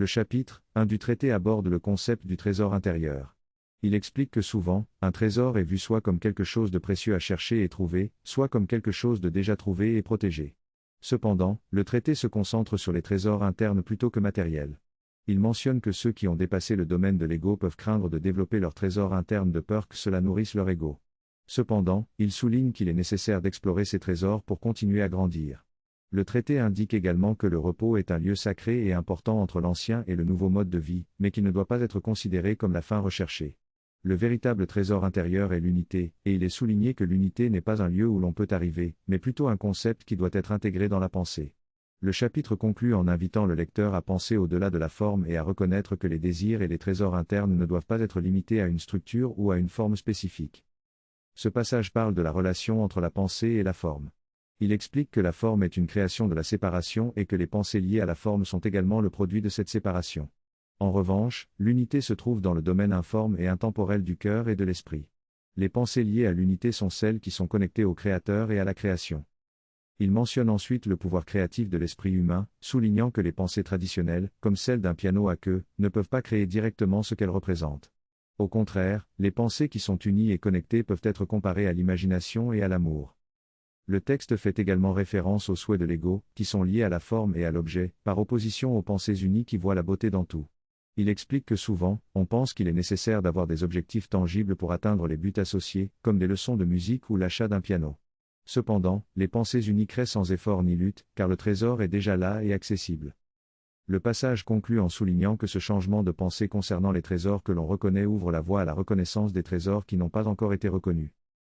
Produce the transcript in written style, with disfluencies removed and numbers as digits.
Le chapitre 1 du traité aborde le concept du trésor intérieur. Il explique que souvent, un trésor est vu soit comme quelque chose de précieux à chercher et trouver, soit comme quelque chose de déjà trouvé et protégé. Cependant, le traité se concentre sur les trésors internes plutôt que matériels. Il mentionne que ceux qui ont dépassé le domaine de l'ego peuvent craindre de développer leur trésor interne de peur que cela nourrisse leur ego. Cependant, il souligne qu'il est nécessaire d'explorer ces trésors pour continuer à grandir. Le traité indique également que le repos est un lieu sacré et important entre l'ancien et le nouveau mode de vie, mais qu'il ne doit pas être considéré comme la fin recherchée. Le véritable trésor intérieur est l'unité, et il est souligné que l'unité n'est pas un lieu où l'on peut arriver, mais plutôt un concept qui doit être intégré dans la pensée. Le chapitre conclut en invitant le lecteur à penser au-delà de la forme et à reconnaître que les désirs et les trésors internes ne doivent pas être limités à une structure ou à une forme spécifique. Ce passage parle de la relation entre la pensée et la forme. Il explique que la forme est une création de la séparation et que les pensées liées à la forme sont également le produit de cette séparation. En revanche, l'unité se trouve dans le domaine informe et intemporel du cœur et de l'esprit. Les pensées liées à l'unité sont celles qui sont connectées au Créateur et à la création. Il mentionne ensuite le pouvoir créatif de l'esprit humain, soulignant que les pensées traditionnelles, comme celles d'un piano à queue, ne peuvent pas créer directement ce qu'elles représentent. Au contraire, les pensées qui sont unies et connectées peuvent être comparées à l'imagination et à l'amour. Le texte fait également référence aux souhaits de l'ego, qui sont liés à la forme et à l'objet, par opposition aux pensées unies qui voient la beauté dans tout. Il explique que souvent, on pense qu'il est nécessaire d'avoir des objectifs tangibles pour atteindre les buts associés, comme des leçons de musique ou l'achat d'un piano. Cependant, les pensées unies créent sans effort ni lutte, car le trésor est déjà là et accessible. Le passage conclut en soulignant que ce changement de pensée concernant les trésors que l'on reconnaît ouvre la voie à la reconnaissance des trésors qui n'ont pas encore été reconnus.